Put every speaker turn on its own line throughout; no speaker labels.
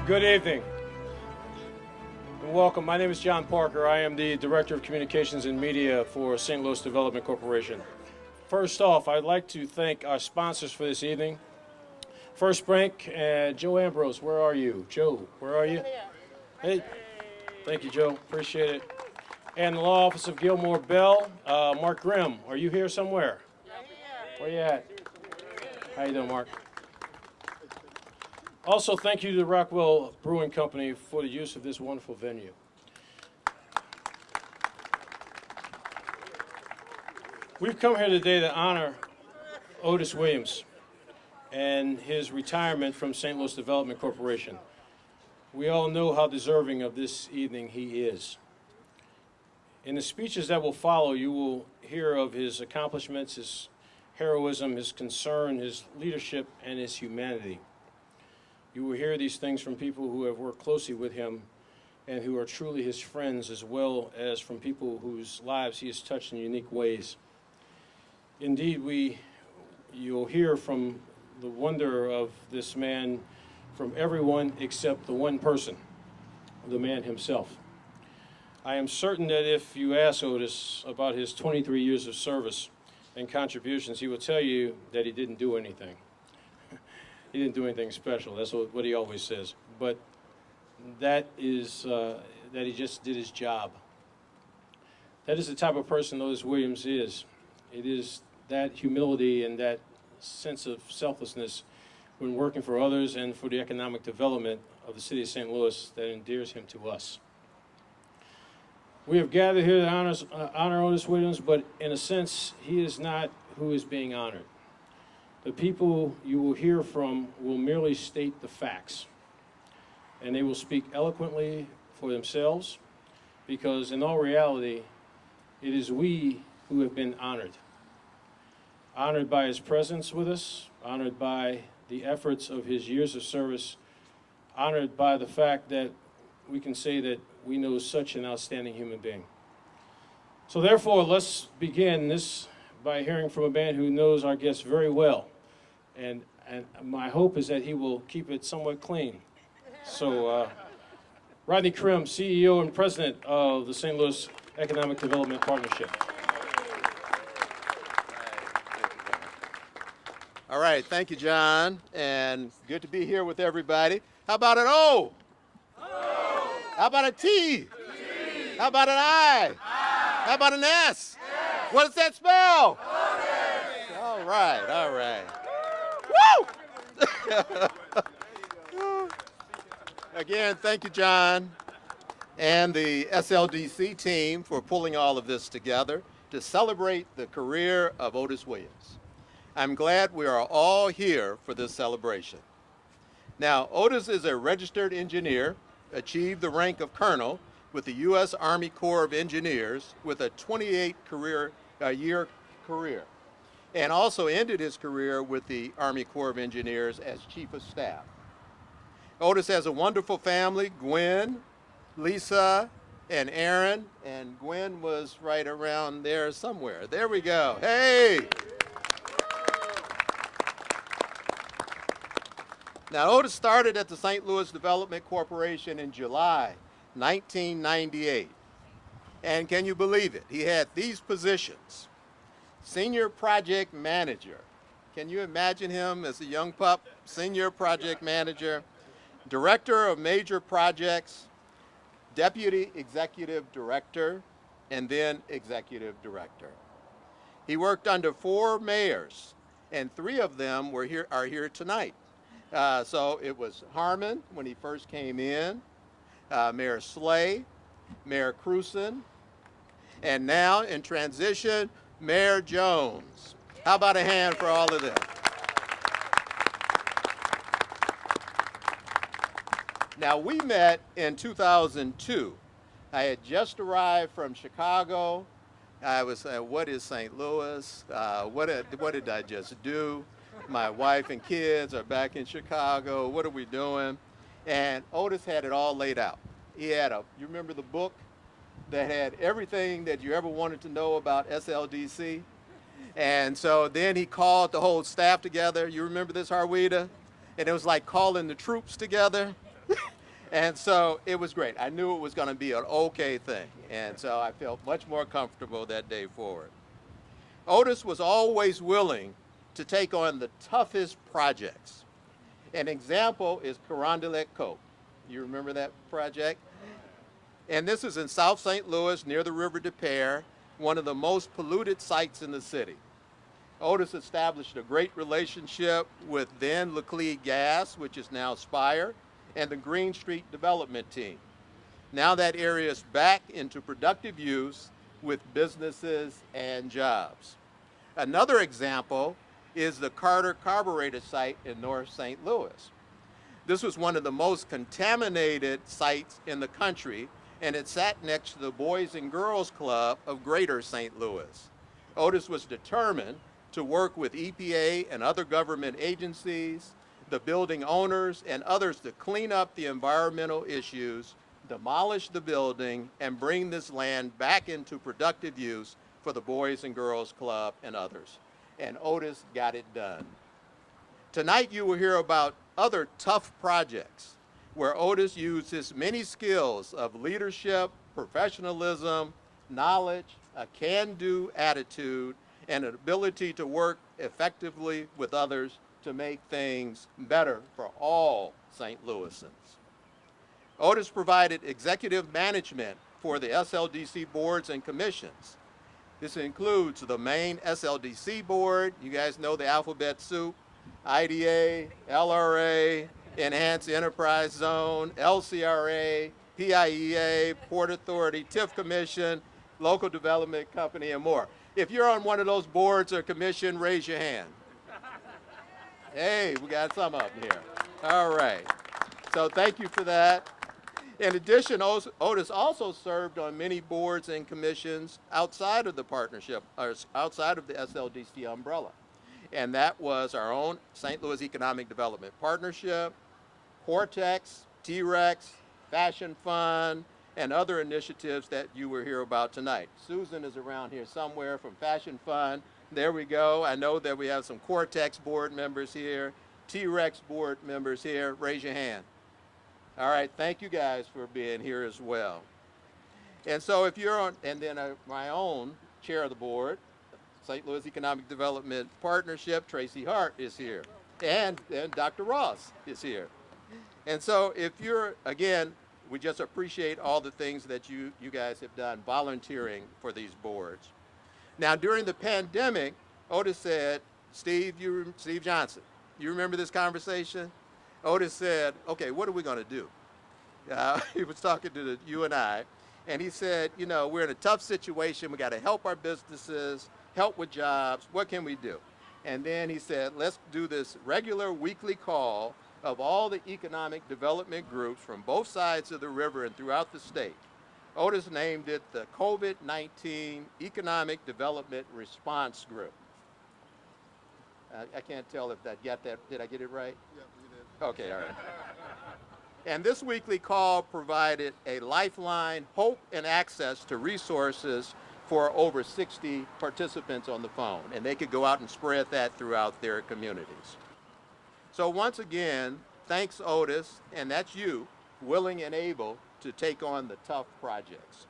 Good evening and welcome. My name is John Parker. I am the Director of Communications and Media for St. Louis Development Corporation. First off, I'd like to thank our sponsors for this evening. First Bank and Joe Ambrose, where are you? Joe, where are you? Hey, thank you, Joe. Appreciate it. And the Law Office of Gilmore Bell, Mark Grimm, are you here somewhere? Where you at? How you doing, Mark? Also, thank you to the Rockwell Brewing Company for the use of this wonderful venue. We've come here today to honor Otis Williams and his retirement from St. Louis Development Corporation. We all know how deserving of this evening he is. In the speeches that will follow, you will hear of his accomplishments, his heroism, his concern, his leadership, and his humanity. You will hear these things from people who have worked closely with him and who are truly his friends, as well as from people whose lives he has touched in unique ways. Indeed, you'll hear from the wonder of this man from everyone except the one person, the man himself. I am certain that if you ask Otis about his 23 years of service and contributions, he will tell you that he didn't do anything. He didn't do anything special. That's what he always says. But that is that he just did his job. That is the type of person Otis Williams is. It is that humility and that sense of selflessness when working for others and for the economic development of the city of St. Louis that endears him to us. We have gathered here to honor Otis Williams, but in a sense, he is not who is being honored. The people you will hear from will merely state the facts, and they will speak eloquently for themselves, because in all reality, it is we who have been honored. Honored by his presence with us, honored by the efforts of his years of service, honored by the fact that we can say that we know such an outstanding human being. So therefore, let's begin this by hearing from a man who knows our guests very well. And my hope is that he will keep it somewhat clean. So Rodney Crim, CEO and President of the St. Louis Economic Development Partnership.
All right, thank you, John, and good to be here with everybody. How about an O? O. How about a T? T. How about an I? I. How about an S? S. What does that spell? Otis. All right, all right. Woo! Again, thank you, John, and the SLDC team for pulling all of this together to celebrate the career of Otis Williams. I'm glad we are all here for this celebration. Now, Otis is a registered engineer, achieved the rank of colonel with the U.S. Army Corps of Engineers with a 28-year career, and also ended his career with the Army Corps of Engineers as Chief of Staff. Otis has a wonderful family, Gwen, Lisa, and Aaron, and Gwen was right around there somewhere. There we go. Hey! Now, Otis started at the St. Louis Development Corporation in July 1998. And can you believe it? He had these positions. Senior Project Manager. Can you imagine him as a young pup? Senior Project Manager. Director of Major Projects. Deputy Executive Director. And then Executive Director. He worked under 4 mayors, and 3 of them are here tonight. So it was Harmon when he first came in, Mayor Slay, Mayor Crewson, and now in transition, Mayor Jones. How about a hand for all of them? Now, we met in 2002. I had just arrived from Chicago. I was saying, what is St. Louis? What did I just do? My wife and kids are back in Chicago. What are we doing? And Otis had it all laid out. He had you remember the book that had everything that you ever wanted to know about SLDC? And so then he called the whole staff together. You remember this, Harwita? And it was like calling the troops together. And so it was great. I knew it was going to be an okay thing. And so I felt much more comfortable that day forward. Otis was always willing to take on the toughest projects. An example is Carondelet Coke. You remember that project? And this is in South St. Louis near the River des Peres, one of the most polluted sites in the city. Otis established a great relationship with then Laclede Gas, which is now Spire, and the Green Street Development Team. Now that area is back into productive use with businesses and jobs. Another example is the Carter Carburetor site in North St. Louis. This was one of the most contaminated sites in the country, and it sat next to the Boys and Girls Club of Greater St. Louis. Otis was determined to work with EPA and other government agencies, the building owners, and others to clean up the environmental issues, demolish the building, and bring this land back into productive use for the Boys and Girls Club and others. And Otis got it done. Tonight you will hear about other tough projects where Otis used his many skills of leadership, professionalism, knowledge, a can-do attitude, and an ability to work effectively with others to make things better for all St. Louisans. Otis provided executive management for the SLDC boards and commissions. This includes the main SLDC board, you guys know the alphabet soup, IDA, LRA, Enhanced Enterprise Zone, LCRA, PIEA, Port Authority, TIF Commission, Local Development Company, and more. If you're on one of those boards or commission, raise your hand. Hey, we got some up here. All right. So thank you for that. In addition, Otis also served on many boards and commissions outside of the partnership, or outside of the SLDC umbrella. And that was our own St. Louis Economic Development Partnership, Cortex, T-Rex, Fashion Fund, and other initiatives that you will hear about tonight. Susan is around here somewhere from Fashion Fund. There we go. I know that we have some Cortex board members here, T-Rex board members here. Raise your hand. All right, thank you guys for being here as well. And so if you're on, and then my own chair of the board, St. Louis Economic Development Partnership, Tracy Hart is here, and Dr. Ross is here. And so if you're, again, we just appreciate all the things that you guys have done volunteering for these boards. Now, during the pandemic, Otis said, Steve Johnson, you remember this conversation? Otis said, okay, what are we going to do? He was talking to you and I, and he said, you know, we're in a tough situation. We got to help our businesses, help with jobs. What can we do? And then he said, let's do this regular weekly call of all the economic development groups from both sides of the river and throughout the state. Otis named it the COVID-19 Economic Development Response Group. I can't tell if that got that. Did I get it right?
Yeah, you did.
Okay, all right. And this weekly call provided a lifeline, hope, and access to resources for over 60 participants on the phone, and they could go out and spread that throughout their communities. So once again, thanks Otis, and that's you, willing and able to take on the tough projects.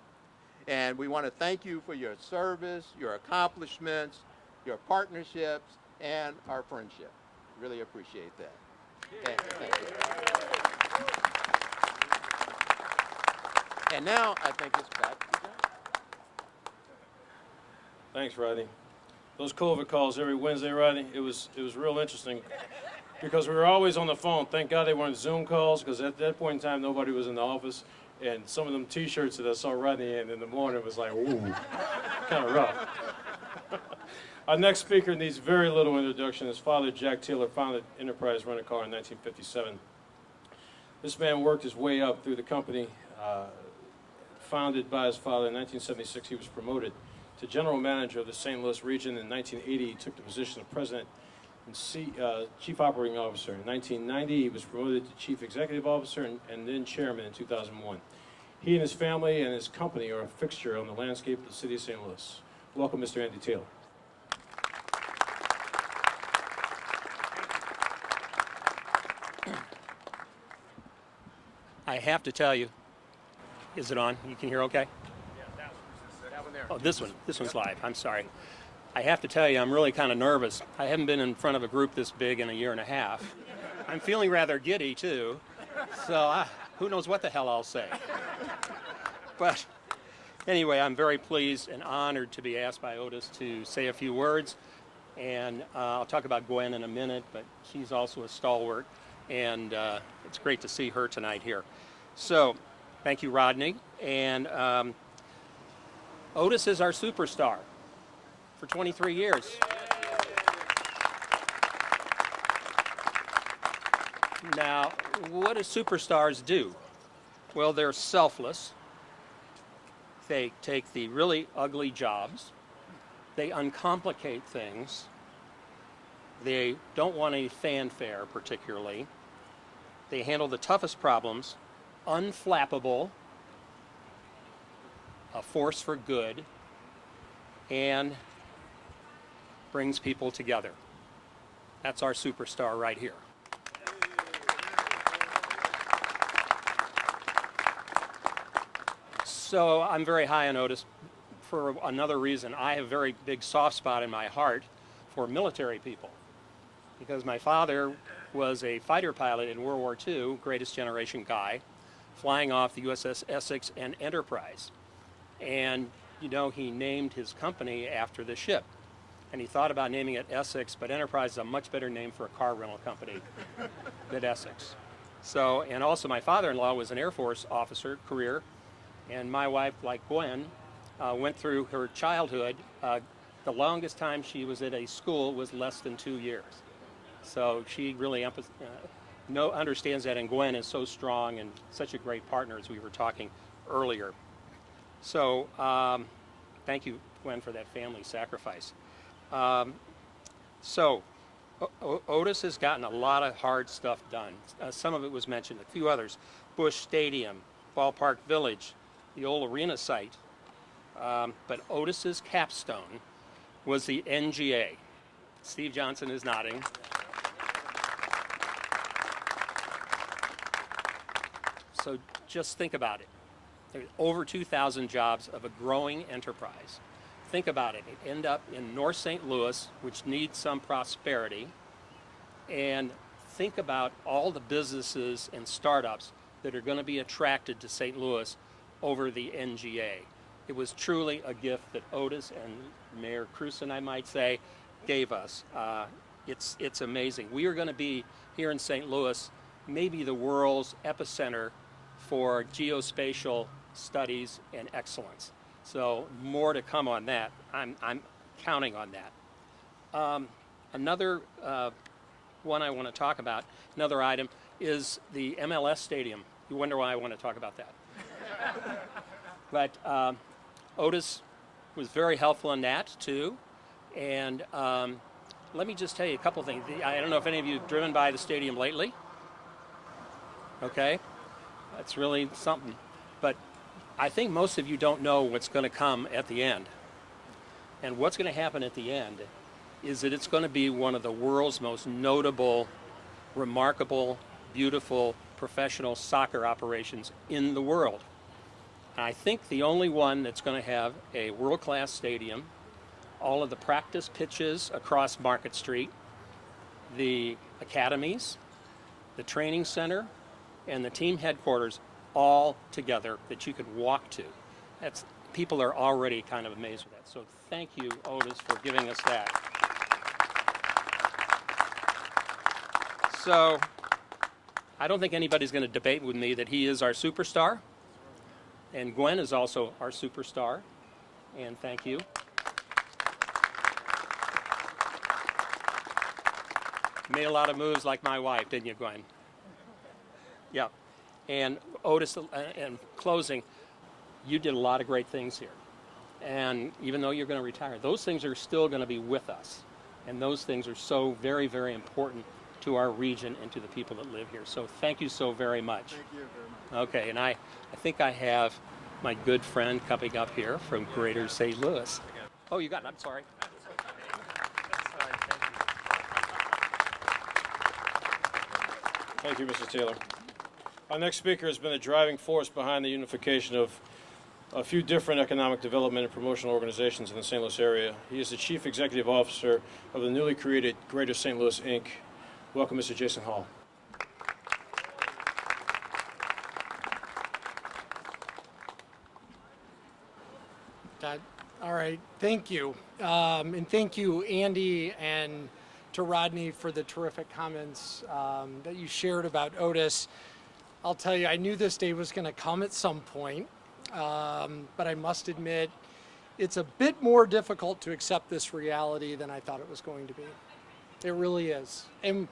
And we want to thank you for your service, your accomplishments, your partnerships, and our friendship. Really appreciate that. Thank you. And now I think it's back to John.
Thanks, Rodney. Those COVID calls every Wednesday, Rodney, it was real interesting because we were always on the phone. Thank God they weren't Zoom calls, because at that point in time nobody was in the office, and some of them T-shirts that I saw Rodney in the morning was like, ooh, kind of rough. Our next speaker needs very little introduction. His father, Jack Taylor, founded Enterprise Rent-A-Car in 1957. This man worked his way up through the company. Founded by his father in 1976, he was promoted to general manager of the St. Louis region. In 1980, he took the position of president and chief operating officer. In 1990, he was promoted to chief executive officer and then chairman in 2001. He and his family and his company are a fixture on the landscape of the city of St. Louis. Welcome, Mr. Andy Taylor.
I have to tell you, is it on? You can hear okay?
That one there.
Oh, this one's live. I'm sorry. I have to tell you, I'm really kind of nervous. I haven't been in front of a group this big in a year and a half. I'm feeling rather giddy, too. So who knows what the hell I'll say. But anyway, I'm very pleased and honored to be asked by Otis to say a few words. And I'll talk about Gwen in a minute, but she's also a stalwart. And it's great to see her tonight here. So thank you, Rodney. And Otis is our superstar for 23 years. Now, what do superstars do? Well, they're selfless. They take the really ugly jobs. They uncomplicate things. They don't want any fanfare particularly. They handle the toughest problems, unflappable, a force for good, and brings people together. That's our superstar right here. So I'm very high on Otis for another reason. I have a very big soft spot in my heart for military people because my father was a fighter pilot in World War II, greatest generation guy, flying off the USS Essex and Enterprise. And, you know, he named his company after the ship. And he thought about naming it Essex, but Enterprise is a much better name for a car rental company than Essex. So, and also my father-in-law was an Air Force officer, career, and my wife, like Gwen, went through her childhood. The longest time she was at a school was less than 2 years. So she really understands that, and Gwen is so strong and such a great partner, as we were talking earlier. So thank you, Gwen, for that family sacrifice. Otis has gotten a lot of hard stuff done. Some of it was mentioned, a few others. Busch Stadium, Ballpark Village, the old arena site. But Otis's capstone was the NGA. Steve Johnson is nodding. So just think about it. There's over 2,000 jobs of a growing enterprise. Think about it. It ended up in North St. Louis, which needs some prosperity. And think about all the businesses and startups that are going to be attracted to St. Louis over the NGA. It was truly a gift that Otis and Mayor Crewson, I might say, gave us. It's amazing. We are going to be here in St. Louis, maybe the world's epicenter for geospatial studies and excellence. So more to come on that. I'm counting on that. Another one I want to talk about, another item, is the MLS Stadium. You wonder why I want to talk about that. But Otis was very helpful in that, too. And let me just tell you a couple things. I don't know if any of you have driven by the stadium lately. Okay? That's really something. But I think most of you don't know what's going to come at the end. And what's going to happen at the end is that it's going to be one of the world's most notable, remarkable, beautiful, professional soccer operations in the world. And I think the only one that's going to have a world-class stadium, all of the practice pitches across Market Street, the academies, the training center, and the team headquarters all together that you could walk to. People are already kind of amazed with that. So thank you, Otis, for giving us that. So I don't think anybody's going to debate with me that he is our superstar. And Gwen is also our superstar. And thank you. You made a lot of moves like my wife, didn't you, Gwen? Yeah. And Otis, in closing, you did a lot of great things here. And even though you're going to retire, those things are still going to be with us. And those things are so very, very important to our region and to the people that live here. So thank you so very much.
Thank you very much.
Okay, and I think I have my good friend coming up here from Greater St. Louis. Oh, you got it. I'm sorry.
Thank you, Mr. Taylor. Our next speaker has been a driving force behind the unification of a few different economic development and promotional organizations in the St. Louis area. He is the Chief Executive Officer of the newly created Greater St. Louis, Inc. Welcome, Mr. Jason Hall.
All right, thank you. And thank you, Andy, and to Rodney for the terrific comments that you shared about Otis. I'll tell you, I knew this day was going to come at some point, but I must admit, it's a bit more difficult to accept this reality than I thought it was going to be. It really is. And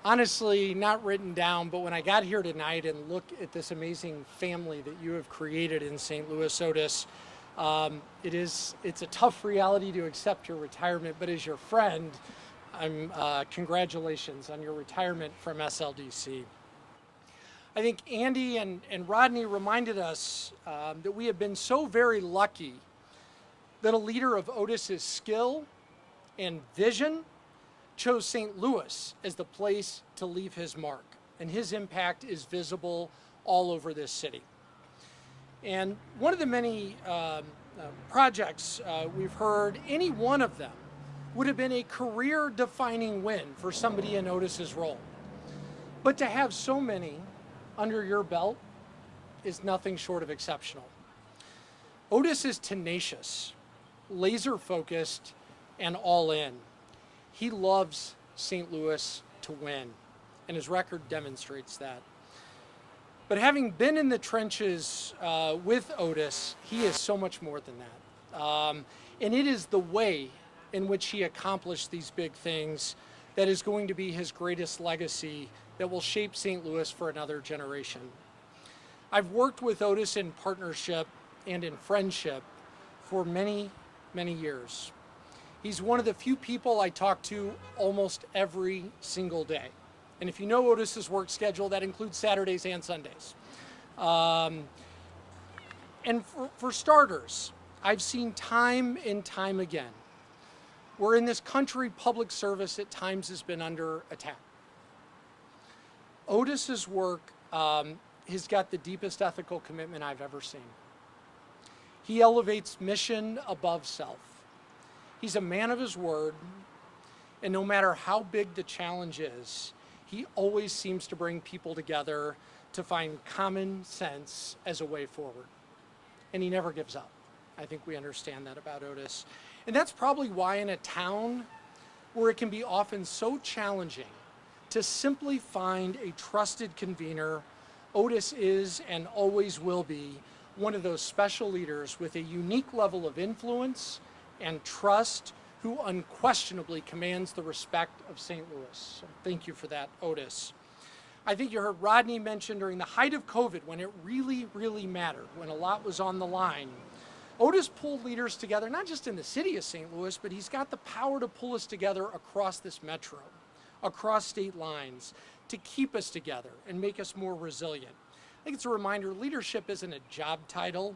honestly, not written down, but when I got here tonight and looked at this amazing family that you have created in St. Louis, Otis, it's a tough reality to accept your retirement, but as your friend, congratulations on your retirement from SLDC. I think Andy and Rodney reminded us that we have been so very lucky that a leader of Otis's skill and vision chose St. Louis as the place to leave his mark, and his impact is visible all over this city. And one of the many projects we've heard, any one of them would have been a career-defining win for somebody in Otis's role. But to have so many under your belt is nothing short of exceptional. Otis is tenacious, laser-focused, and all in. He loves St. Louis to win, and his record demonstrates that. But having been in the trenches with Otis, he is so much more than that. And it is the way in which he accomplished these big things that is going to be his greatest legacy that will shape St. Louis for another generation. I've worked with Otis in partnership and in friendship for many, many years. He's one of the few people I talk to almost every single day. And if you know Otis's work schedule, that includes Saturdays and Sundays. And for starters, I've seen time and time again where in this country, public service at times has been under attack. Otis's work has got the deepest ethical commitment I've ever seen. He elevates mission above self. He's a man of his word, and no matter how big the challenge is, he always seems to bring people together to find common sense as a way forward. And he never gives up. I think we understand that about Otis. And that's probably why in a town where it can be often so challenging to simply find a trusted convener, Otis is and always will be one of those special leaders with a unique level of influence and trust who unquestionably commands the respect of St. Louis. So thank you for that, Otis. I think you heard Rodney mention during the height of COVID, when it really, really mattered, when a lot was on the line, Otis pulled leaders together, not just in the city of St. Louis, but he's got the power to pull us together across this metro, across state lines, to keep us together and make us more resilient. I think it's a reminder, leadership isn't a job title,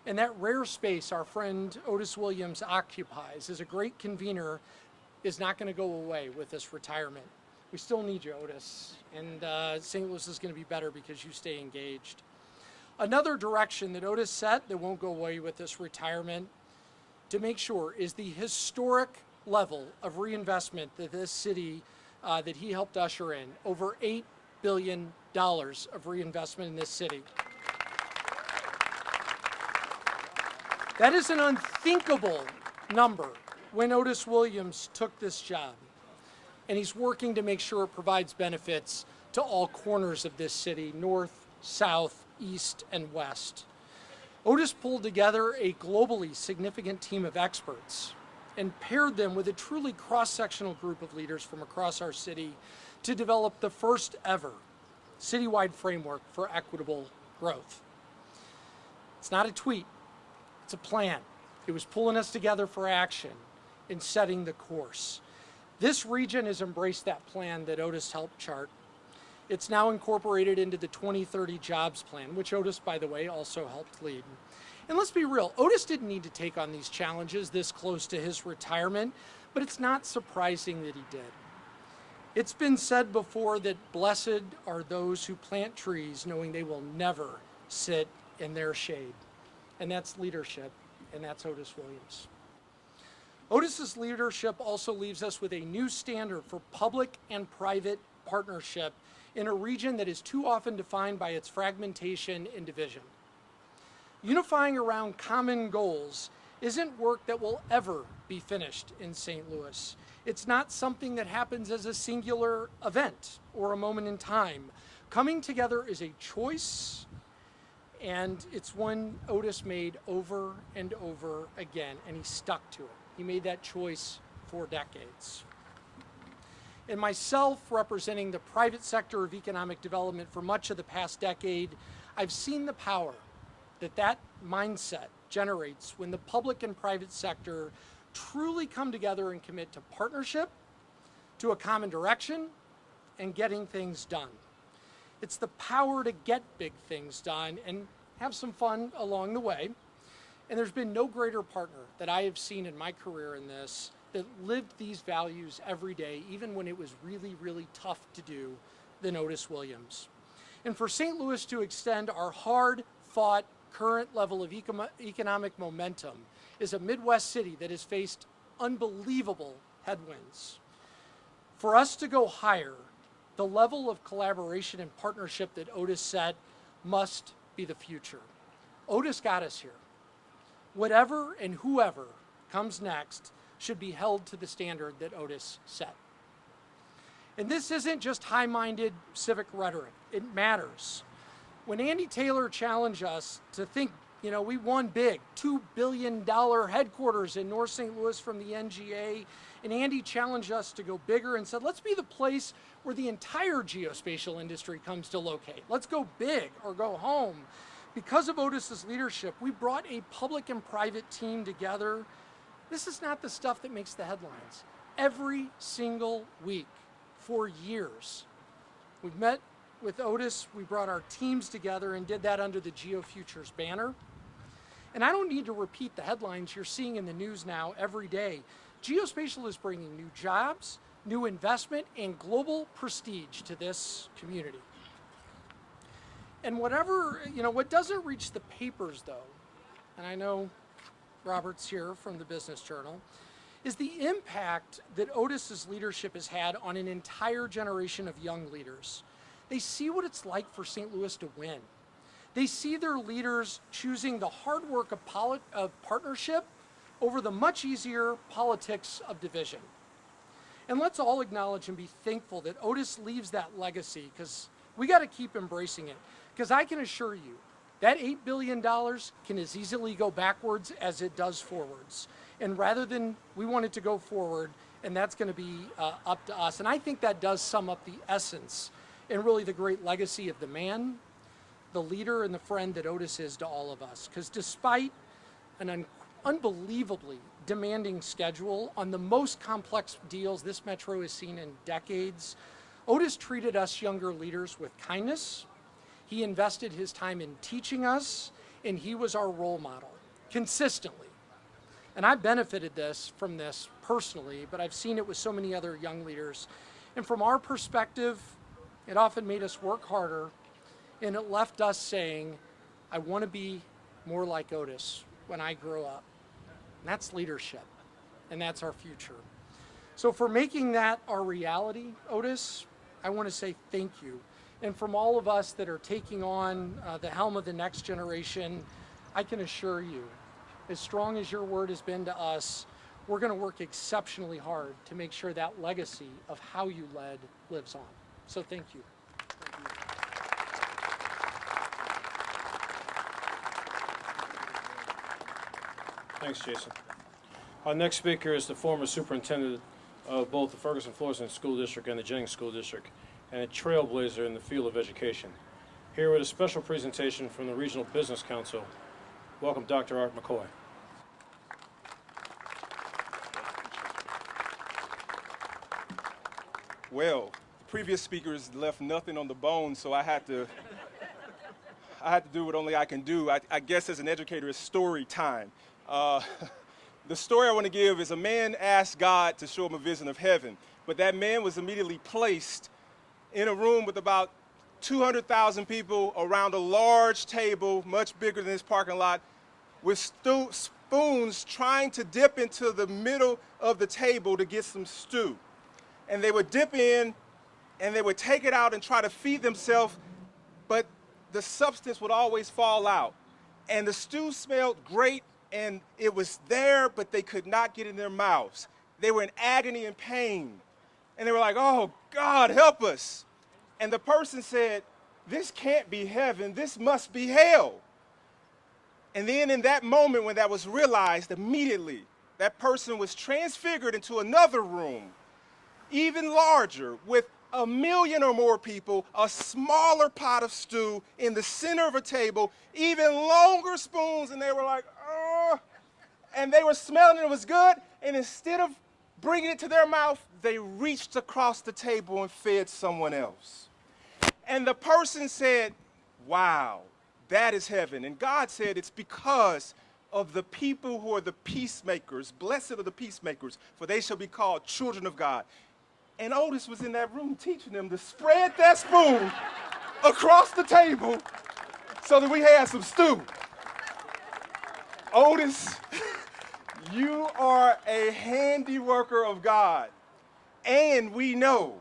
and that rare space our friend Otis Williams occupies as a great convener is not going to go away with this retirement. We still need you, Otis, and St. Louis is going to be better because you stay engaged. Another direction that Otis set that won't go away with this retirement, to make sure, is the historic level of reinvestment that this city, that he helped usher in. Over $8 billion of reinvestment in this city. That is an unthinkable number when Otis Williams took this job. And he's working to make sure it provides benefits to all corners of this city, north, south, east, and west. Otis pulled together a globally significant team of experts and paired them with a truly cross-sectional group of leaders from across our city to develop the first ever citywide framework for equitable growth. It's not a tweet, it's a plan. It was pulling us together for action in setting the course. This region has embraced that plan that Otis helped chart. It's now incorporated into the 2030 jobs plan, which Otis, by the way, also helped lead. And let's be real, Otis didn't need to take on these challenges this close to his retirement, but it's not surprising that he did. It's been said before that blessed are those who plant trees knowing they will never sit in their shade. And that's leadership, and that's Otis Williams. Otis's leadership also leaves us with a new standard for public and private partnership in a region that is too often defined by its fragmentation and division. Unifying around common goals isn't work that will ever be finished in St. Louis. It's not something that happens as a singular event or a moment in time. Coming together is a choice, and it's one Otis made over and over again, and he stuck to it. He made that choice for decades. And myself, representing the private sector of economic development for much of the past decade, I've seen the power that mindset generates when the public and private sector truly come together and commit to partnership, to a common direction, and getting things done. It's the power to get big things done and have some fun along the way. And there's been no greater partner that I have seen in my career in this that lived these values every day, even when it was really, really tough to do, than Otis Williams. And for St. Louis to extend our hard-fought current level of economic momentum is a Midwest city that has faced unbelievable headwinds. For us to go higher, the level of collaboration and partnership that Otis set must be the future. Otis got us here. Whatever and whoever comes next should be held to the standard that Otis set. And this isn't just high-minded civic rhetoric. It matters. When Andy Taylor challenged us to think, we won big, $2 billion headquarters in North St. Louis from the NGA, and Andy challenged us to go bigger and said, let's be the place where the entire geospatial industry comes to locate. Let's go big or go home. Because of Otis's leadership, we brought a public and private team together. This is not the stuff that makes the headlines. Every single week for years, we've met with Otis, we brought our teams together and did that under the GeoFutures banner. And I don't need to repeat the headlines you're seeing in the news now every day. Geospatial is bringing new jobs, new investment, and global prestige to this community. And what doesn't reach the papers though, and I know Robert's here from the Business Journal, is the impact that Otis's leadership has had on an entire generation of young leaders. They see what it's like for St. Louis to win. They see their leaders choosing the hard work of partnership over the much easier politics of division. And let's all acknowledge and be thankful that Otis leaves that legacy, because we got to keep embracing it. Because I can assure you, that $8 billion can as easily go backwards as it does forwards. And rather than we want it to go forward, and that's going to be up to us. And I think that does sum up the essence and really the great legacy of the man, the leader, and the friend that Otis is to all of us. Because despite an unbelievably demanding schedule on the most complex deals this metro has seen in decades, Otis treated us younger leaders with kindness. He invested his time in teaching us, and he was our role model, consistently. And I benefited from this personally, but I've seen it with so many other young leaders. And from our perspective, it often made us work harder, and it left us saying, I want to be more like Otis when I grow up. And that's leadership, and that's our future. So for making that our reality, Otis, I want to say thank you. And from all of us that are taking on the helm of the next generation, I can assure you, as strong as your word has been to us, we're going to work exceptionally hard to make sure that legacy of how you led lives on. So thank you.
Thanks, Jason. Our next speaker is the former superintendent of both the Ferguson-Florissant School District and the Jennings School District, and a trailblazer in the field of education. Here with a special presentation from the Regional Business Council, welcome Dr. Art McCoy.
Well, the previous speakers left nothing on the bone, so I had to do what only I can do. I guess as an educator, it's story time. The story I want to give is a man asked God to show him a vision of heaven, but that man was immediately placed in a room with about 200,000 people around a large table, much bigger than this parking lot, with spoons trying to dip into the middle of the table to get some stew. And they would dip in and they would take it out and try to feed themselves, but the substance would always fall out. And the stew smelled great and it was there, but they could not get it in their mouths. They were in agony and pain. And they were like, oh, God, help us. And the person said, this can't be heaven, this must be hell. And then in that moment when that was realized, immediately that person was transfigured into another room, even larger, with 1 million or more people, a smaller pot of stew in the center of a table, even longer spoons, and they were like, oh, and they were smelling it was good, and instead of bringing it to their mouth, they reached across the table and fed someone else. And the person said, wow, that is heaven. And God said it's because of the people who are the peacemakers. Blessed are the peacemakers, for they shall be called children of God. And Otis was in that room teaching them to spread that spoon across the table so that we had some stew. Otis, you are a handiworker of God. And we know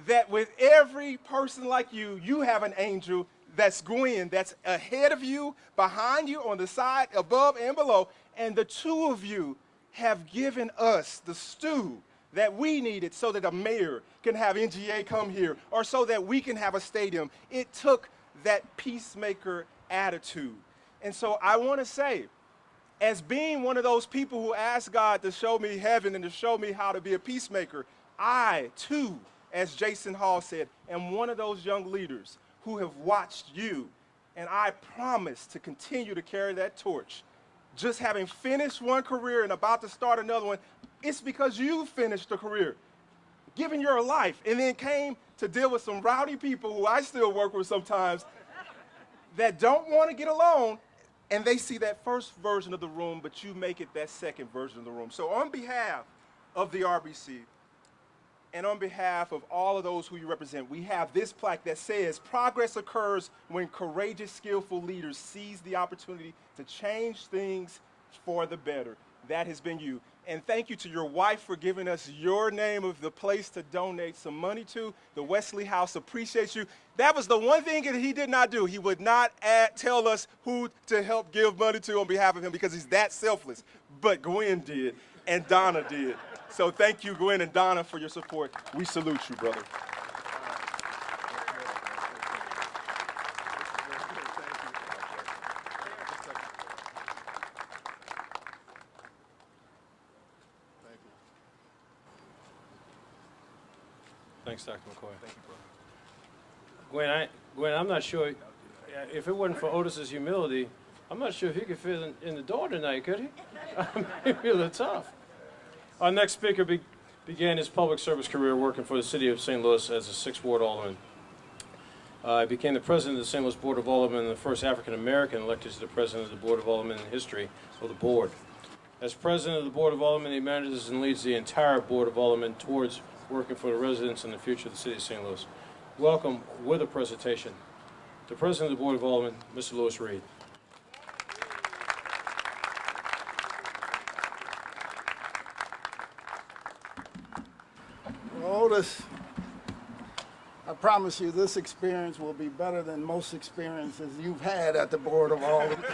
that with every person like you, you have an angel that's going, that's ahead of you, behind you, on the side, above and below. And the two of you have given us the stew that we needed so that a mayor can have NGA come here or so that we can have a stadium. It took that peacemaker attitude. And so I want to say, as being one of those people who asked God to show me heaven and to show me how to be a peacemaker, I, too, as Jason Hall said, am one of those young leaders who have watched you, and I promise to continue to carry that torch. Just having finished one career and about to start another one, it's because you finished a career, given your life, and then came to deal with some rowdy people who I still work with sometimes that don't want to get along, and they see that first version of the room, but you make it that second version of the room. So on behalf of the RBC, and on behalf of all of those who you represent, we have this plaque that says, progress occurs when courageous, skillful leaders seize the opportunity to change things for the better. That has been you. And thank you to your wife for giving us your name of the place to donate some money to. The Wesley House appreciates you. That was the one thing that he did not do. He would not tell us who to help give money to on behalf of him because he's that selfless. But Gwen did, and Donna did. So thank you, Gwen and Donna, for your support. We salute you, brother.
Thanks, Dr. McCoy. Thank you, brother. Gwen, I'm not sure, if it wasn't for Otis's humility, I'm not sure if he could fit in the door tonight, could he? Maybe a little tough. Our next speaker began his public service career working for the city of St. Louis as a 6th Ward Alderman. He became the president of the St. Louis Board of Aldermen and the first African-American elected to the president of the Board of Aldermen in history of the board. As president of the Board of Aldermen, he manages and leads the entire Board of Aldermen towards working for the residents and the future of the city of St. Louis. Welcome, with a presentation, the president of the Board of Aldermen, Mr. Lewis Reed.
Otis, I promise you this experience will be better than most experiences you've had at the Board of Aldermen.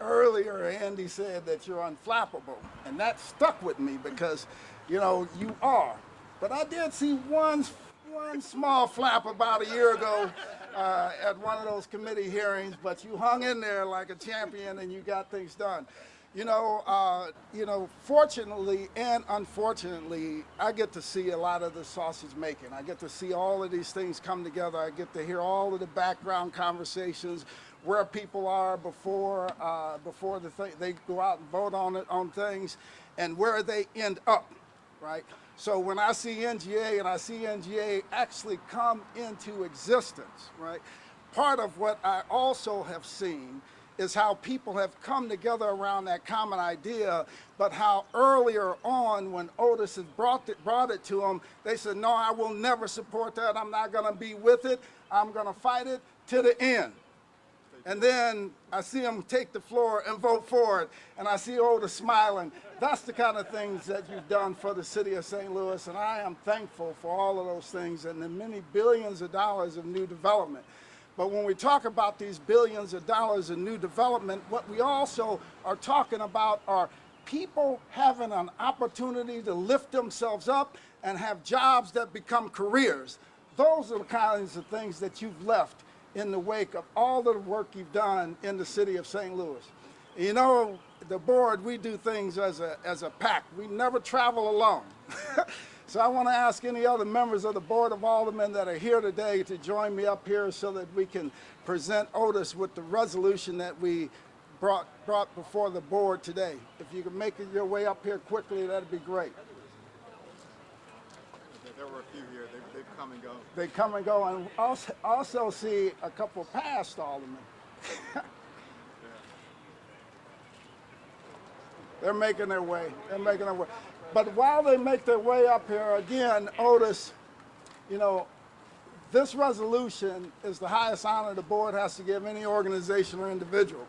Earlier, Andy said that you're unflappable, and that stuck with me because, you know, you are. But I did see one small flap about a year ago at one of those committee hearings, but you hung in there like a champion and you got things done. Fortunately and unfortunately, I get to see a lot of the sausage making. I get to see all of these things come together. I get to hear all of the background conversations, where people are before they go out and vote on things, and where they end up, right? So when I see NGA and I see NGA actually come into existence, right? Part of what I also have seen is how people have come together around that common idea, but how earlier on when Otis has brought it to them, they said, no, I will never support that. I'm not going to be with it. I'm going to fight it to the end. And then I see them take the floor and vote for it, and I see Otis smiling. That's the kind of things that you've done for the city of St. Louis, and I am thankful for all of those things and the many billions of dollars of new development. But when we talk about these billions of dollars in new development, what we also are talking about are people having an opportunity to lift themselves up and have jobs that become careers. Those are the kinds of things that you've left in the wake of all of the work you've done in the city of St. Louis. You know, the board, we do things as a pack. We never travel alone. So I want to ask any other members of the Board of Aldermen that are here today to join me up here so that we can present Otis with the resolution that we brought before the board today. If you can make your way up here quickly, that'd be great.
There were a few here. They've come and go.
They come and go, and also see a couple past aldermen. They're making their way. They're making their way. But while they make their way up here, again, Otis, you know, this resolution is the highest honor the board has to give any organization or individual.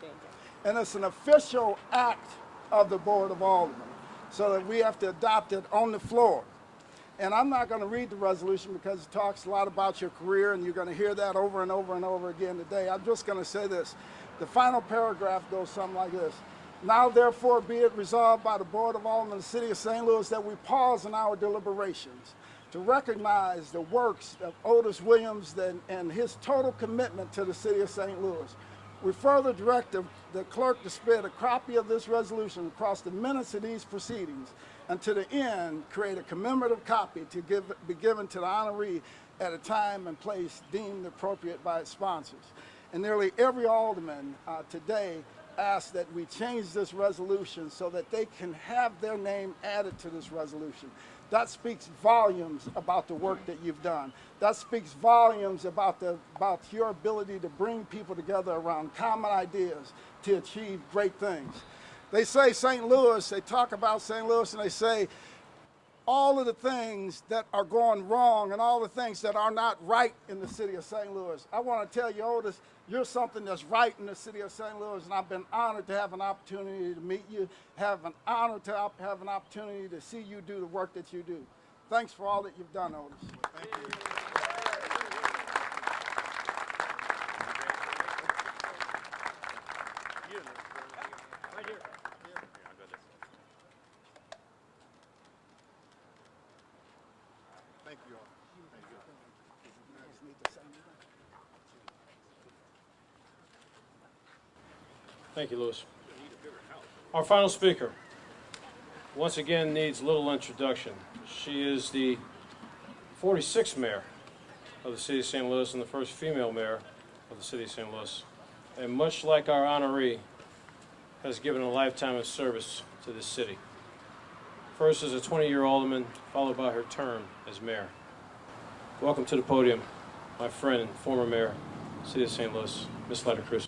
And it's an official act of the Board of Aldermen, so that we have to adopt it on the floor. And I'm not going to read the resolution because it talks a lot about your career, and you're going to hear that over and over and over again today. I'm just going to say this. The final paragraph goes something like this. Now, therefore, be it resolved by the Board of Aldermen of the City of St. Louis that we pause in our deliberations to recognize the works of Otis Williams and his total commitment to the City of St. Louis. We further direct the clerk to spread a copy of this resolution across the minutes of these proceedings, and to the end, create a commemorative copy to be given to the honoree at a time and place deemed appropriate by its sponsors. And nearly every alderman today asked that we change this resolution so that they can have their name added to this resolution. That speaks volumes about the work that you've done. That speaks volumes about your ability to bring people together around common ideas to achieve great things. They say St. Louis, they talk about St. Louis, and they say all of the things that are going wrong and all the things that are not right in the city of St. Louis. I want to tell you, Otis, you're something that's right in the city of St. Louis, and I've been honored to have an opportunity to meet you, have an honor to have an opportunity to see you do the work that you do. Thanks for all that you've done, Otis.
Thank you. Thank you all.
Thank you, Louis. Our final speaker, once again, needs little introduction. She is the 46th mayor of the city of St. Louis and the first female mayor of the city of St. Louis. And much like our honoree, has given a lifetime of service to this city. First as a 20-year alderman, followed by her term as mayor. Welcome to the podium, my friend and former mayor, city of St. Louis, Ms. Lyda Crewson.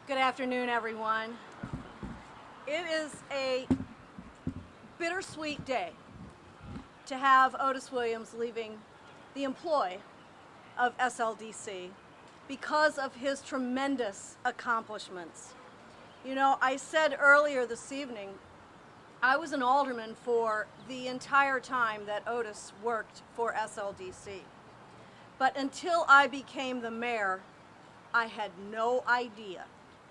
Good afternoon, everyone. It is a bittersweet day to have Otis Williams leaving the employ of SLDC because of his tremendous accomplishments. You know, I said earlier this evening, I was an alderman for the entire time that Otis worked for SLDC. But until I became the mayor, I had no idea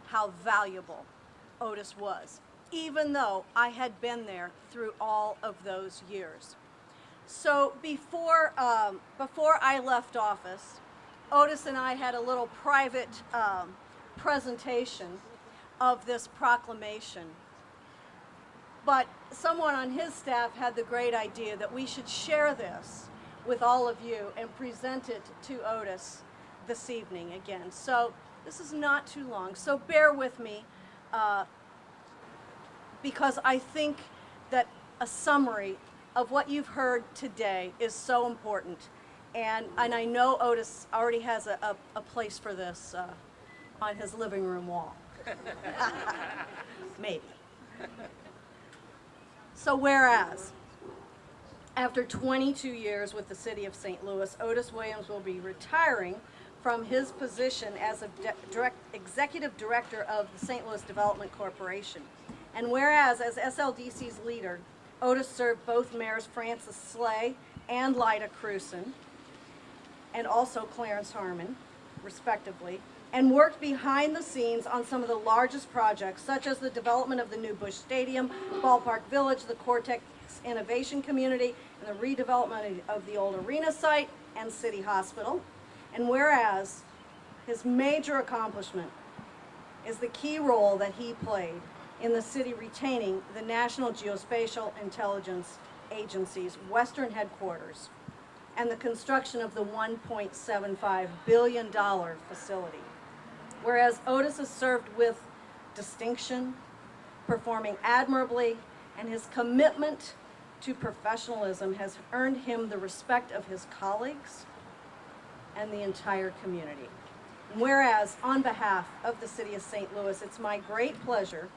how valuable Otis was, even though I had been there through all of those years. So before I left office, Otis and I had a little private presentation of this proclamation. But someone on his staff had the great idea that we should share this with all of you and present it to Otis this evening again. So this is not too long, so bear with me because I think that a summary of what you've heard today is so important. And I know Otis already has a place for this on his living room wall. Maybe. So whereas, after 22 years with the City of St. Louis, Otis Williams will be retiring from his position as a executive director of the St. Louis Development Corporation. And whereas, as SLDC's leader, Otis served both mayors Francis Slay and Lyda Crewson, and also Clarence Harmon, respectively, and worked behind the scenes on some of the largest projects, such as the development of the new Busch Stadium, Ballpark Village, the Cortex Innovation Community, and the redevelopment of the old arena site and City Hospital. And whereas his major accomplishment is the key role that he played in the city retaining the National Geospatial-Intelligence Agency's Western headquarters and the construction of the $1.75 billion facility. Whereas Otis has served with distinction, performing admirably, and his commitment to professionalism has earned him the respect of his colleagues and the entire community. Whereas, on behalf of the City of St. Louis, it's my great pleasure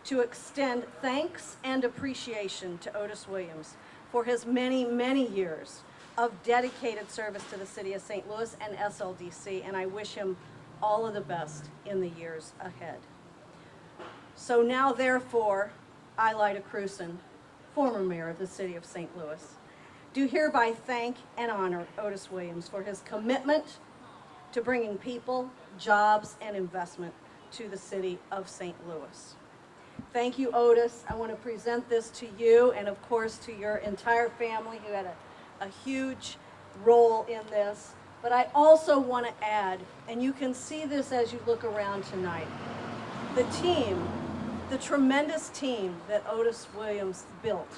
to extend thanks and appreciation to Otis Williams for his many, many years of dedicated service to the City of St. Louis and SLDC, and I wish him all of the best in the years ahead. So now, therefore, I, Lyda Crewson, former mayor of the City of St. Louis, do hereby thank and honor Otis Williams for his commitment to bringing people, jobs, and investment to the City of St. Louis. Thank you, Otis. I want to present this to you and, of course, to your entire family who had a huge role in this. But I also want to add, and you can see this as you look around tonight, the team, the tremendous team that Otis Williams built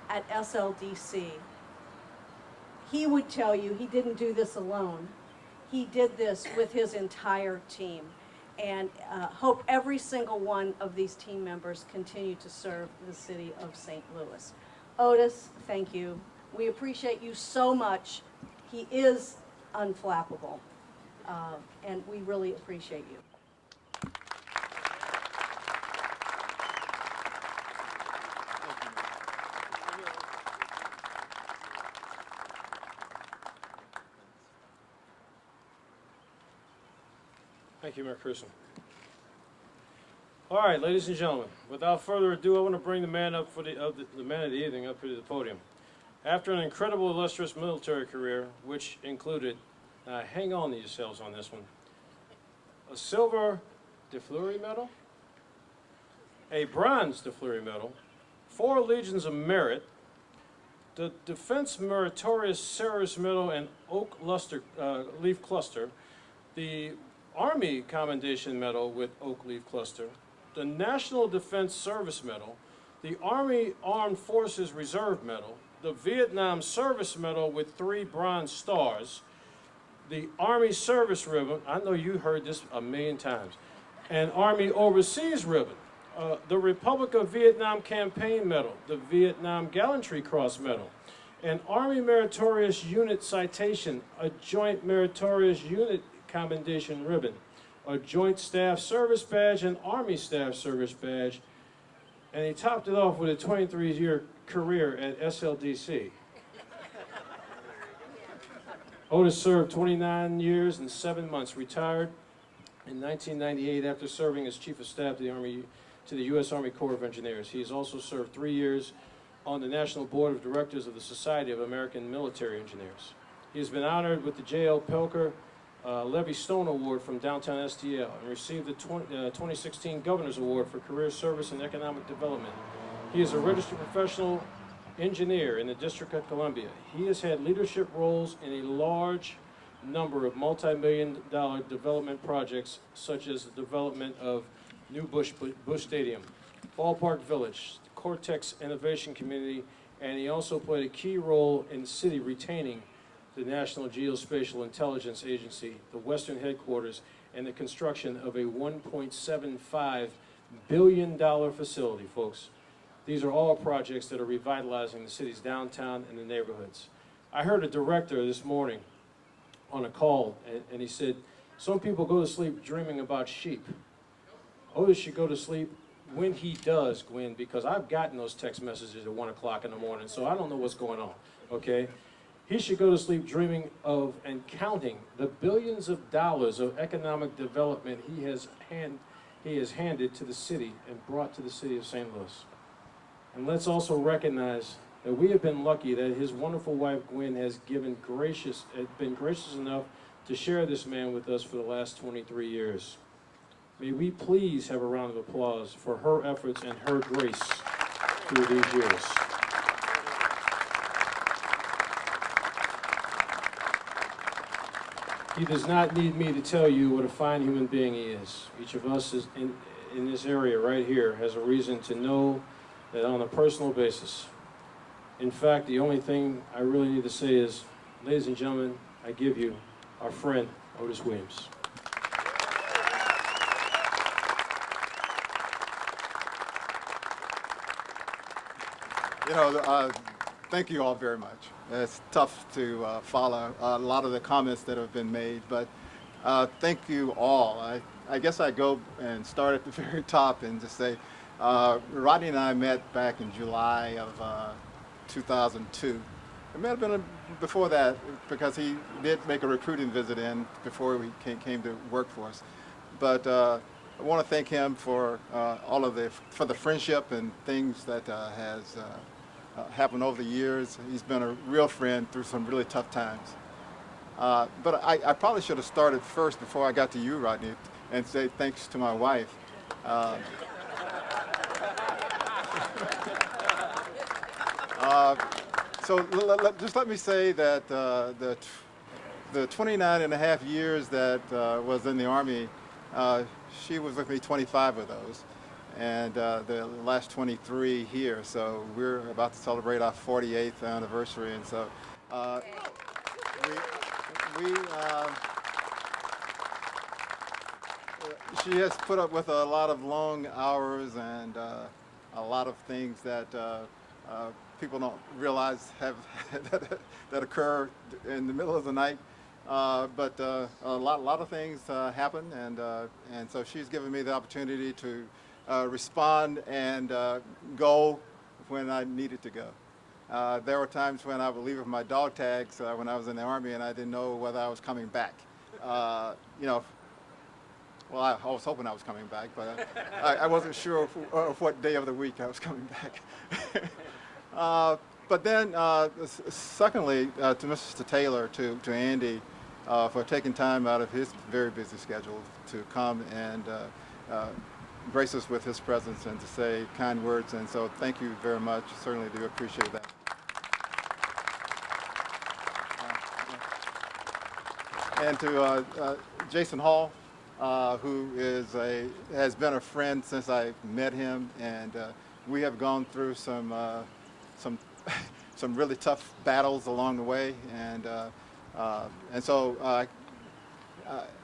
at SLDC. He would tell you he didn't do this alone. He did this with his entire team. And hope every single one of these team members continue to serve the City of St. Louis. Otis, thank you. We appreciate you so much. He is unflappable, and we really appreciate you.
Thank you, Mayor Crewson. All right, ladies and gentlemen, without further ado, I want to bring the man up for the man of the evening up here to the podium. After an incredible, illustrious military career, which included, hang on to yourselves on this one, a silver de Fleury medal, a bronze de Fleury medal, 4 Legions of Merit, the Defense Meritorious Service Medal and Oak Leaf Cluster, the Army Commendation Medal with Oak Leaf Cluster, the National Defense Service Medal, the Army Armed Forces Reserve Medal, the Vietnam Service Medal with 3 bronze stars, the Army Service Ribbon, I know you heard this a million times, and Army Overseas Ribbon, the Republic of Vietnam Campaign Medal, the Vietnam Gallantry Cross Medal, an Army Meritorious Unit Citation, a Joint Meritorious Unit Commendation Ribbon, a Joint Staff Service Badge, and Army Staff Service Badge, and he topped it off with a 23-year career at SLDC. Otis served 29 years and 7 months, retired in 1998 after serving as Chief of Staff to the U.S. Army Corps of Engineers. He has also served 3 years on the National Board of Directors of the Society of American Military Engineers. He has been honored with the J.L. Pelker Levy Stone Award from Downtown STL and received the 2016 Governor's Award for Career Service and Economic Development. He is a registered professional engineer in the District of Columbia. He has had leadership roles in a large number of multi-million-dollar development projects, such as the development of new Busch Stadium, Ballpark Village, the Cortex Innovation Community, and he also played a key role in the city retaining the National Geospatial-Intelligence Agency, the Western headquarters, and the construction of a $1.75 billion facility, folks. These are all projects that are revitalizing the city's downtown and the neighborhoods. I heard a director this morning on a call, and he said, some people go to sleep dreaming about sheep. Otis should go to sleep when he does, Gwen, because I've gotten those text messages at 1 o'clock in the morning, so I don't know what's going on, okay? He should go to sleep dreaming of and counting the billions of dollars of economic development he has handed to the city and brought to the city of St. Louis. And let's also recognize that we have been lucky that his wonderful wife, Gwen, has been gracious enough to share this man with us for the last 23 years. May we please have a round of applause for her efforts and her grace through these years. He does not need me to tell you what a fine human being he is. Each of us is in this area right here has a reason to know that on a personal basis. In fact, the only thing I really need to say is, ladies and gentlemen, I give you our friend, Otis Williams.
You know, thank you all very much. It's tough to follow a lot of the comments that have been made, but thank you all. I guess I go and start at the very top and just say, Rodney and I met back in July of 2002. It may have been before that because he did make a recruiting visit in before we came to work for us. But I want to thank him for all of for the friendship and things that has happened over the years. He's been a real friend through some really tough times. But I probably should have started first before I got to you, Rodney, and say thanks to my wife. So just let me say that the 29 and a half years that was in the Army, she was with me 25 of those, and the last 23 here. So we're about to celebrate our 48th anniversary, and so she has put up with a lot of long hours and a lot of things that people don't realize that occur in the middle of the night. But a lot of things happen, and so she's given me the opportunity to respond and go when I needed to go. There were times when I would leave with my dog tags when I was in the Army, and I didn't know whether I was coming back. You know, well, I was hoping I was coming back, but I wasn't sure of what day of the week I was coming back. But then, secondly, to Mr. Taylor, to Andy, for taking time out of his very busy schedule to come and grace us with his presence and to say kind words. And so thank you very much. Certainly do appreciate that. And to Jason Hall, who has been a friend since I met him, and we have gone through some really tough battles along the way, and so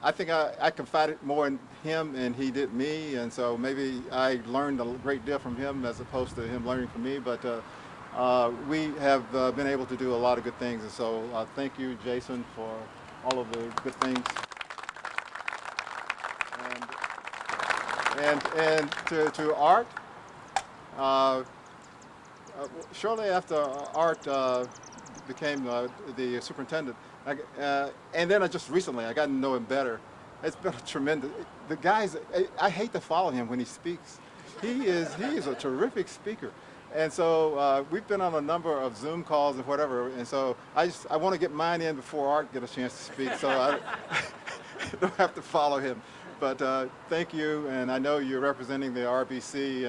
I think I confided more in him and he did me, and so maybe I learned a great deal from him as opposed to him learning from me. But we have been able to do a lot of good things, and so thank you, Jason, for all of the good things. And to Art. Shortly after Art became the superintendent, and then just recently I got to know him better. It's been a tremendous. The guys, I hate to follow him when he speaks. He is a terrific speaker, and so we've been on a number of Zoom calls and whatever. And so I want to get mine in before Art get a chance to speak, so I don't have to follow him. But thank you, and I know you're representing the RBC,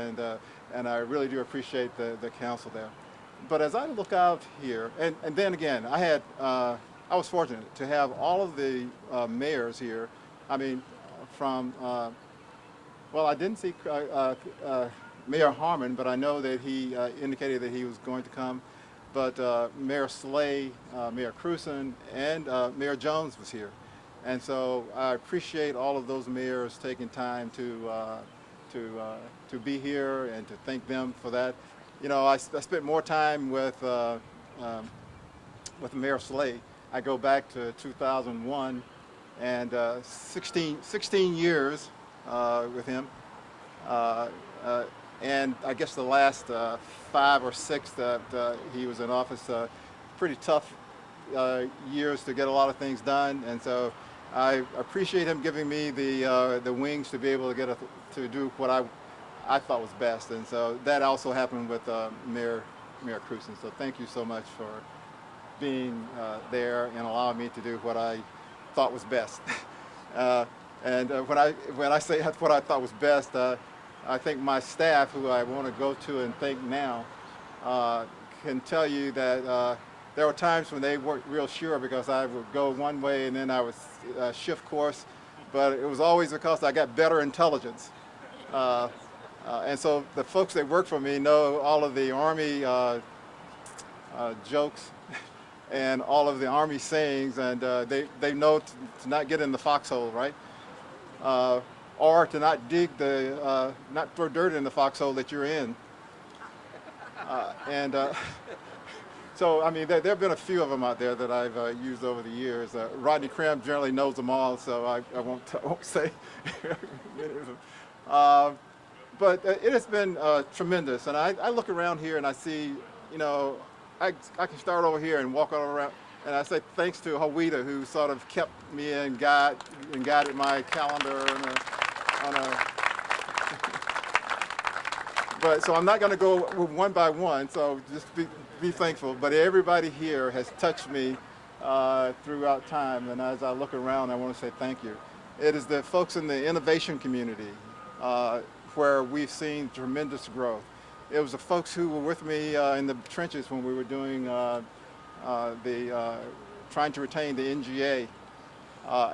and I really do appreciate the council there. But as I look out here, and then again, I was fortunate to have all of the mayors here. I mean, from, well, I didn't see Mayor Harmon, but I know that he indicated that he was going to come. But Mayor Slay, Mayor Crewson, and Mayor Jones was here. And so I appreciate all of those mayors taking time to be here, and to thank them for that. you know, I spent more time with Mayor Slade. I go back to 2001 and 16 years with him. And I guess the last 5 or 6 that he was in office, pretty tough years to get a lot of things done. And so I appreciate him giving me the wings to be able to to do what I thought was best. And so that also happened with Mayor Crewson. So thank you so much for being there and allowing me to do what I thought was best. When I say what I thought was best, I think my staff, who I want to go to and thank now, can tell you that there were times when they weren't real sure because I would go one way and then I would shift course, but it was always because I got better intelligence. And so the folks that work for me know all of the Army jokes and all of the Army sayings, and they know to not get in the foxhole, right? Or to not dig not throw dirt in the foxhole that you're in. So, I mean, there have been a few of them out there that I've used over the years. Rodney Crim generally knows them all, so I won't say many of them. But it has been tremendous, and I look around here and I see, you know, I can start over here and walk all around, and I say thanks to Lyda, who sort of kept me in guided my calendar But so I'm not going to go one by one, so just be thankful. But everybody here has touched me throughout time, and as I look around, I want to say thank you. It is the folks in the innovation community where we've seen tremendous growth. It was the folks who were with me in the trenches when we were doing trying to retain the NGA,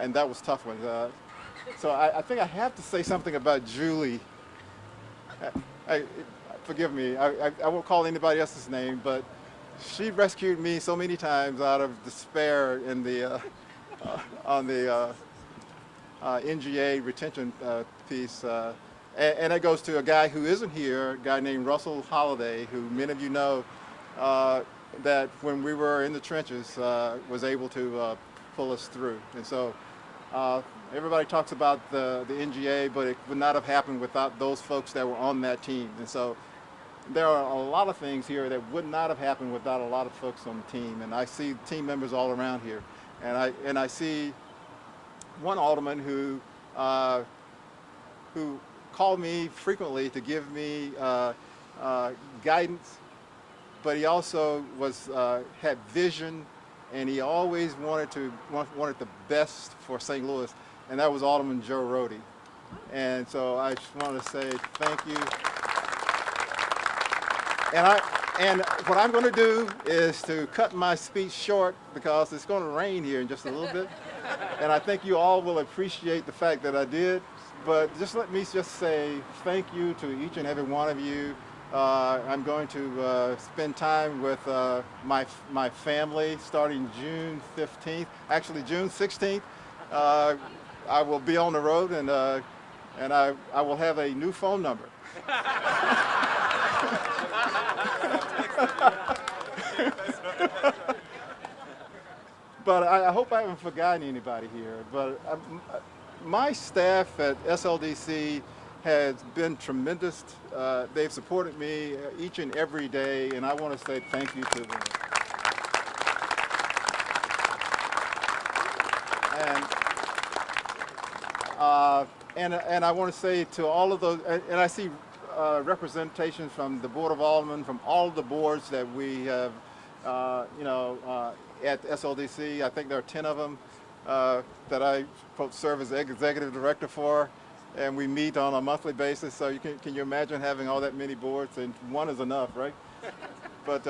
and that was tough one. So I think I have to say something about Julie. Forgive me, I won't call anybody else's name, but she rescued me so many times out of despair in the on the NGA retention piece. And it goes to a guy who isn't here, a guy named Russell Holliday, who many of you know, that when we were in the trenches was able to pull us through. And so everybody talks about the NGA, but it would not have happened without those folks that were on that team. And so there are a lot of things here that would not have happened without a lot of folks on the team. And I see team members all around here. And I see one alderman who called me frequently to give me guidance, but he also had vision, and he always wanted the best for St. Louis, and that was Alderman Joe Rohde. And so I just want to say thank you. And what I'm going to do is to cut my speech short because it's going to rain here in just a little bit, and I think you all will appreciate the fact that I did. But just let me just say thank you to each and every one of you. I'm going to spend time with my family starting June 15th. Actually, June 16th. I will be on the road, and I will have a new phone number. But I hope I haven't forgotten anybody here. But my staff at SLDC has been tremendous. They've supported me each and every day, and I want to say thank you to them. And I want to say to all of those, and I see representation from the Board of Aldermen, from all of the boards that we have, at SLDC. I think there are 10 of them that I serve as executive director for, and we meet on a monthly basis. So can you imagine having all that many boards? And one is enough, right? But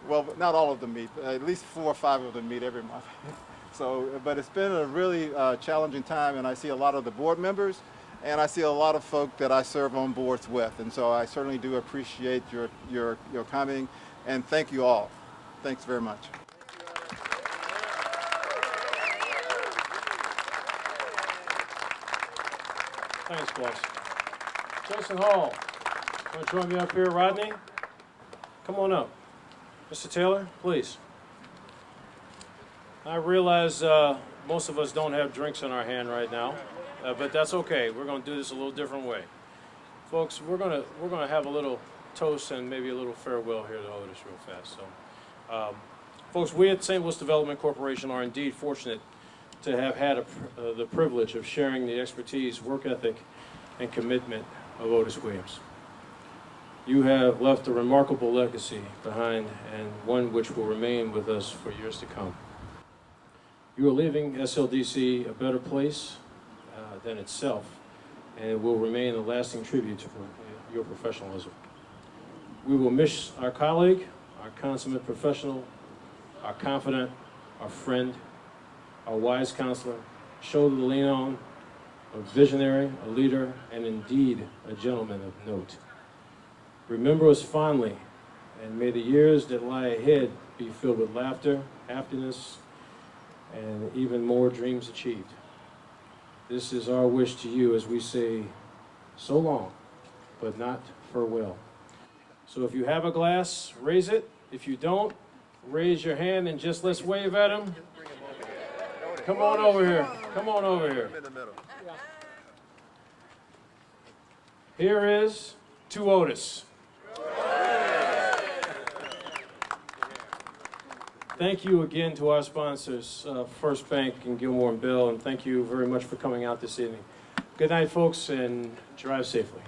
well, not all of them meet. At least 4 or 5 of them meet every month. So, but it's been a really challenging time, and I see a lot of the board members, and I see a lot of folk that I serve on boards with, and so I certainly do appreciate your coming, and thank you all. Thanks very much.
Thanks, boss. Jason Hall, want to join me up here, Rodney? come on up. Mr. Taylor, please. I realize most of us don't have drinks in our hand right now, but that's okay. We're going to do this a little different way. Folks, we're gonna have a little toast and maybe a little farewell here to Otis real fast. So, folks, we at St. Louis Development Corporation are indeed fortunate to have had the privilege of sharing the expertise, work ethic, and commitment of Otis Williams. You have left a remarkable legacy behind, and one which will remain with us for years to come. You are leaving SLDC a better place than itself, and it will remain a lasting tribute to your professionalism. We will miss our colleague, our consummate professional, our confidant, our friend, our wise counselor, shoulder to lean on, a visionary, a leader, and indeed a gentleman of note. Remember us fondly, and may the years that lie ahead be filled with laughter, happiness, and even more dreams achieved. This is our wish to you as we say so long, but not farewell. So if you have a glass, raise it. If you don't, raise your hand and just let's wave at him. Come on over here. Come on over here. Here is to Otis. Thank you again to our sponsors, First Bank and Gilmore & Bill, and thank you very much for coming out this evening. Good night, folks, and drive safely.